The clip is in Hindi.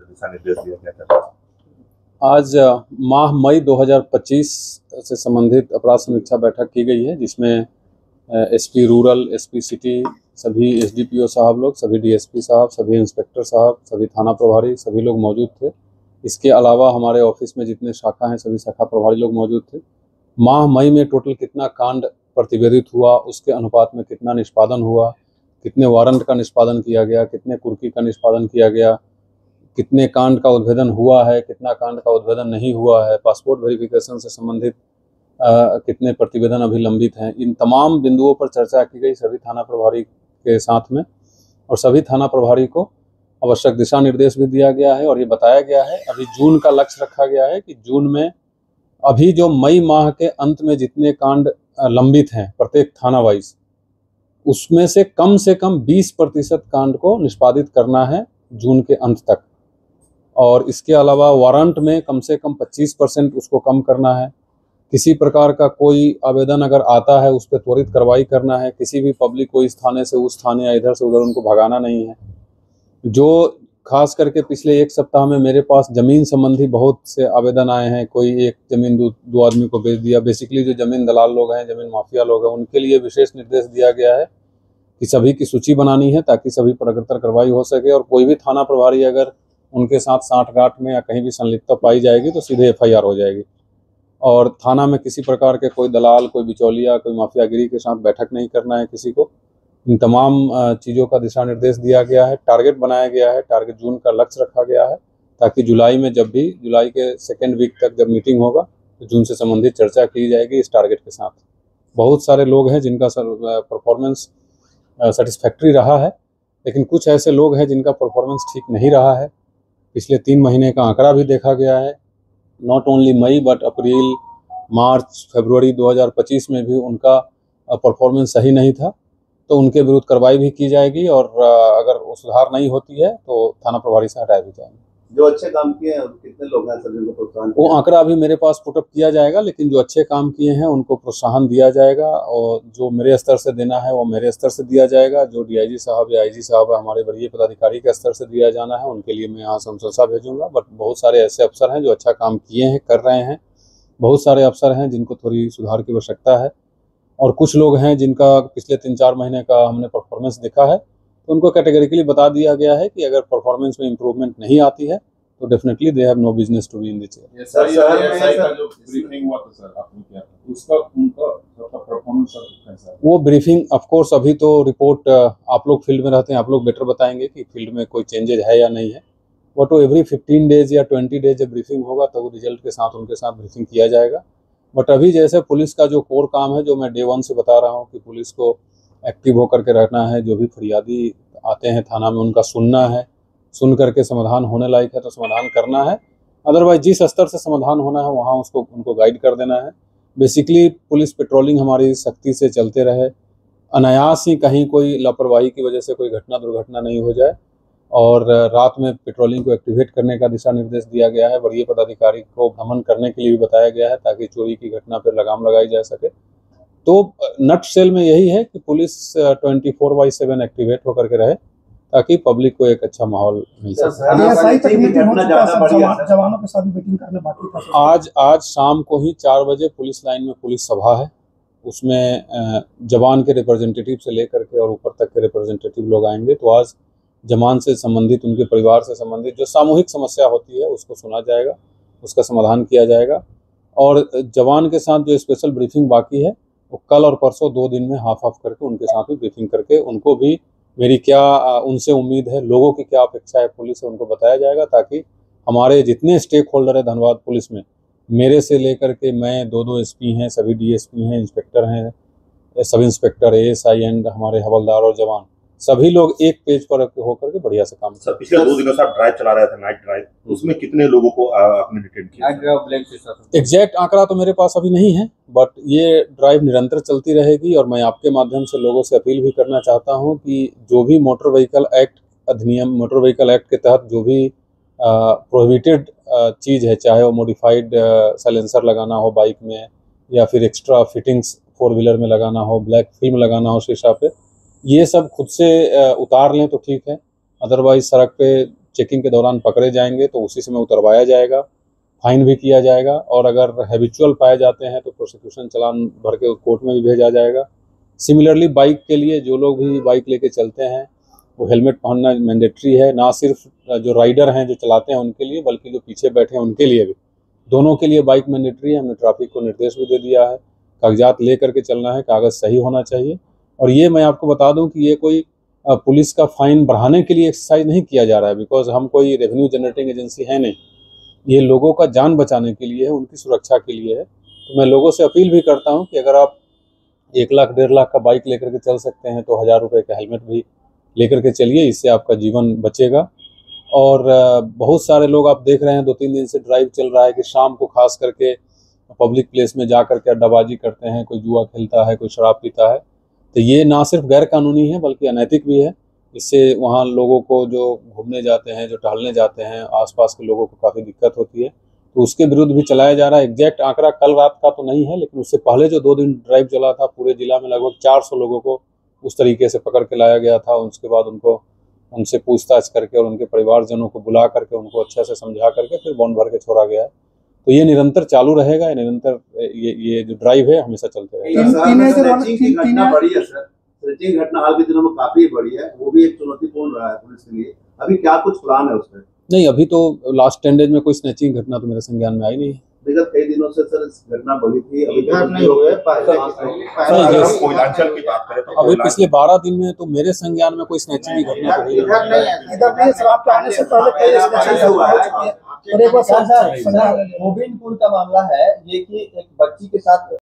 दिशा निर्देश दिया गया था? आज माह मई 2025 से संबंधित अपराध समीक्षा बैठक की गई है, जिसमें एसपी रूरल, एसपी सिटी, सभी एसडीपीओ साहब लोग, सभी डीएसपी साहब, सभी इंस्पेक्टर साहब, सभी थाना प्रभारी, सभी लोग मौजूद थे। इसके अलावा हमारे ऑफिस में जितने शाखा हैं सभी शाखा प्रभारी लोग मौजूद थे। माह मई में टोटल कितना कांड प्रतिवेदित हुआ, उसके अनुपात में कितना निष्पादन हुआ, कितने वारंट का निष्पादन किया गया, कितने कुर्की का निष्पादन किया गया, कितने कांड का उद्भेदन हुआ है, कितना कांड का उद्भेदन नहीं हुआ है, पासपोर्ट वेरिफिकेशन से संबंधित कितने प्रतिवेदन अभी लंबित हैं, इन तमाम बिंदुओं पर चर्चा की गई सभी थाना प्रभारी के साथ में। और सभी थाना प्रभारी को आवश्यक दिशा निर्देश भी दिया गया है और ये बताया गया है, अभी जून का लक्ष्य रखा गया है कि जून में अभी जो मई माह के अंत में जितने कांड लंबित हैं प्रत्येक थाना वाइज, उसमें से कम 20% कांड को निष्पादित करना है जून के अंत तक। और इसके अलावा वारंट में कम से कम 25% उसको कम करना है। किसी प्रकार का कोई आवेदन अगर आता है उस पर त्वरित कार्रवाई करना है। किसी भी पब्लिक को इस थाने से उस थाने या इधर से उधर उनको भगाना नहीं है। जो खास करके पिछले एक सप्ताह में मेरे पास ज़मीन संबंधी बहुत से आवेदन आए हैं, कोई एक ज़मीन दो आदमी को बेच दिया। बेसिकली जो ज़मीन दलाल लोग हैं, ज़मीन माफिया लोग हैं, उनके लिए विशेष निर्देश दिया गया है कि सभी की सूची बनानी है ताकि सभी पर अग्रतर कार्रवाई हो सके। और कोई भी थाना प्रभारी अगर उनके साथ साठगांठ में या कहीं भी संलिप्तता पाई जाएगी तो सीधे एफआईआर हो जाएगी। और थाना में किसी प्रकार के कोई दलाल, कोई बिचौलिया, कोई माफियागिरी के साथ बैठक नहीं करना है किसी को। इन तमाम चीज़ों का दिशा निर्देश दिया गया है। टारगेट बनाया गया है, टारगेट जून का लक्ष्य रखा गया है ताकि जुलाई में जब भी जुलाई के सेकेंड वीक तक जब मीटिंग होगा तो जून से संबंधित चर्चा की जाएगी इस टारगेट के साथ। बहुत सारे लोग हैं जिनका परफॉर्मेंस सेटिस्फैक्ट्री रहा है, लेकिन कुछ ऐसे लोग हैं जिनका परफॉर्मेंस ठीक नहीं रहा है। पिछले 3 महीने का आंकड़ा भी देखा गया है, नॉट ओनली मई बट अप्रैल, मार्च, फरवरी 2025 में भी उनका परफॉर्मेंस सही नहीं था। तो उनके विरुद्ध कार्रवाई भी की जाएगी और अगर वो सुधार नहीं होती है तो थाना प्रभारी से हटाए भी जाएंगे। जो अच्छे काम किए हैं कितने लोग हैं सर जिनको प्रोत्साहन? वो आंकड़ा अभी मेरे पास पुटअप किया जाएगा, लेकिन जो अच्छे काम किए हैं उनको प्रोत्साहन दिया जाएगा और जो मेरे स्तर से देना है वो मेरे स्तर से दिया जाएगा। जो डीआईजी साहब या आईजी साहब हमारे वरीय पदाधिकारी के स्तर से दिया जाना है उनके लिए मैं यहाँ समझौता भेजूंगा। बट बहुत सारे ऐसे अफसर हैं जो अच्छा काम किए हैं, कर रहे हैं। बहुत सारे अफसर हैं जिनको थोड़ी सुधार की आवश्यकता है और कुछ लोग हैं जिनका पिछले 3-4 महीने का हमने परफॉर्मेंस देखा है, तो उनको कैटेगरिकली बता दिया गया है कि अगर परफॉर्मेंस में इम्प्रूवमेंट नहीं आती है तो definitely they have no business to be in the chair. Sir SI का जो ब्रीफिंग हुआ था सर आपने किया था, उसका उनका परफॉर्मेंस कैसा है? वो ब्रीफिंग ऑफ कोर्स अभी तो रिपोर्ट आप लोग फील्ड में रहते हैं, आप लोग बेटर बताएंगे कि फील्ड में कोई चेंजेज है या नहीं है। वो तो एवरी 15 डेज या 20 डेज जब ब्रीफिंग होगा तो वो रिजल्ट के साथ उनके साथ ब्रीफिंग किया जाएगा। बट अभी जैसे पुलिस का जो कोर काम है, जो मैं डे 1 से बता रहा हूँ कि पुलिस को एक्टिव होकर के रहना है। जो भी फरियादी आते हैं थाना में उनका सुनना है, सुन करके समाधान होने लायक है तो समाधान करना है, अदरवाइज जिस स्तर से समाधान होना है वहाँ उसको उनको गाइड कर देना है। बेसिकली पुलिस पेट्रोलिंग हमारी सख्ती से चलते रहे, अनायास ही कहीं कोई लापरवाही की वजह से कोई घटना दुर्घटना नहीं हो जाए। और रात में पेट्रोलिंग को एक्टिवेट करने का दिशा निर्देश दिया गया है। वरीय पदाधिकारी को भ्रमण करने के लिए भी बताया गया है ताकि चोरी की घटना पर लगाम लगाई जा सके। तो नट सेल में यही है कि पुलिस 24/7 एक्टिवेट होकर के रहे ताकि पब्लिक को एक अच्छा माहौल मिल सके। आज शाम को ही 4 बजे पुलिस लाइन में पुलिस सभा है, उसमें जवान के रिप्रेजेंटेटिव से लेकर के और ऊपर तक के रिप्रेजेंटेटिव लोग आएंगे। तो आज जवान से संबंधित, उनके परिवार से संबंधित जो सामूहिक समस्या होती है उसको सुना जाएगा, उसका समाधान किया जाएगा। और जवान के साथ जो स्पेशल ब्रीफिंग बाकी है वो कल और परसों 2 दिन में हाफ करके उनके साथ भी ब्रीफिंग करके उनको भी मेरी क्या उनसे उम्मीद है, लोगों की क्या अपेक्षा है पुलिस से, उनको बताया जाएगा ताकि हमारे जितने स्टेक होल्डर है धनबाद पुलिस में, मेरे से लेकर के मैं 2 एसपी हैं, सभी डीएसपी हैं, इंस्पेक्टर हैं, सब इंस्पेक्टर, एएसआई एंड हमारे हवलदार और जवान, सभी लोग एक पेज पर होकर के बढ़िया से काम सर पिछले 2 दिनों से आप ड्राइव चला रहे थे, नाइट ड्राइव, उसमें कितने लोगों को आपने डिटेन किया? एग्जैक्ट आंकड़ा तो मेरे पास अभी नहीं है, बट ये ड्राइव निरंतर चलती रहेगी। और मैं आपके माध्यम से लोगों से अपील भी करना चाहता हूं कि जो भी मोटर व्हीकल एक्ट अधिनियम, मोटर व्हीकल एक्ट के तहत जो भी प्रोहिबिटेड चीज़ है, चाहे वो मॉडिफाइड साइलेंसर लगाना हो बाइक में या फिर एक्स्ट्रा फिटिंग्स 4 व्हीलर में लगाना हो, ब्लैक फिल्म लगाना हो शीशा पे, ये सब खुद से उतार लें तो ठीक है। अदरवाइज सड़क पे चेकिंग के दौरान पकड़े जाएंगे तो उसी समय उतरवाया जाएगा, फाइन भी किया जाएगा, और अगर हैबिचुअल पाए जाते हैं तो प्रोसिक्यूशन चालान भर के कोर्ट में भी भेजा जाएगा। सिमिलरली बाइक के लिए जो लोग भी बाइक लेके चलते हैं वो हेलमेट पहनना मैंडेटरी है, ना सिर्फ जो राइडर हैं जो चलाते हैं उनके लिए, बल्कि जो पीछे बैठे हैं उनके लिए भी, दोनों के लिए बाइक मैंडेटरी है। हमने ट्रैफिक को निर्देश भी दे दिया है, कागजात ले करके चलना है, कागज़ सही होना चाहिए। और ये मैं आपको बता दूं कि ये कोई पुलिस का फाइन बढ़ाने के लिए एक्सरसाइज नहीं किया जा रहा है, बिकॉज हम कोई रेवेन्यू जनरेटिंग एजेंसी है नहीं। ये लोगों का जान बचाने के लिए है, उनकी सुरक्षा के लिए है। तो मैं लोगों से अपील भी करता हूं कि अगर आप 1 लाख 1.5 लाख का बाइक लेकर के चल सकते हैं तो 1000 रुपये का हेलमेट भी लेकर के चलिए, इससे आपका जीवन बचेगा। और बहुत सारे लोग आप देख रहे हैं 2-3 दिन से ड्राइव चल रहा है कि शाम को खास करके पब्लिक प्लेस में जा करके अड्डाबाजी करते हैं, कोई जुआ खेलता है, कोई शराब पीता है। तो ये ना सिर्फ गैर कानूनी है बल्कि अनैतिक भी है। इससे वहाँ लोगों को जो घूमने जाते हैं, जो टहलने जाते हैं, आसपास के लोगों को काफ़ी दिक्कत होती है। तो उसके विरुद्ध भी चलाया जा रहा है। एग्जैक्ट आंकड़ा कल रात का तो नहीं है, लेकिन उससे पहले जो 2 दिन ड्राइव चला था, पूरे जिला में लगभग 400 लोगों को उस तरीके से पकड़ के लाया गया था। उसके बाद उनसे पूछताछ करके और उनके परिवारजनों को बुला करके उनको अच्छा से समझा करके फिर बॉन्ड भर के छोड़ा गया है। तो ये निरंतर चालू रहेगा, निरंतर ये जो ड्राइव है हमेशा चलते रहेगा। स्नैचिंग घटना हाल के दिनों में काफी बढ़ी है, वो भी एक चुनौतीपूर्ण रहा है पुलिस के लिए। अभी क्या कुछ प्लान है उसमें? नहीं, अभी तो लास्ट 10 डेज में कोई स्नैचिंग घटना तो मेरे संज्ञान में आई नहीं है। विगत कई दिनों से सर इस घटना बढ़ी थी, अभी नहीं हुए। कोयलांचल की बात करें तो अभी पिछले 12 दिन में तो मेरे संज्ञान में कोई स्नैचिंग की घटना तो हुई नहीं। गोविंदपुर का मामला है ये कि एक बच्ची के साथ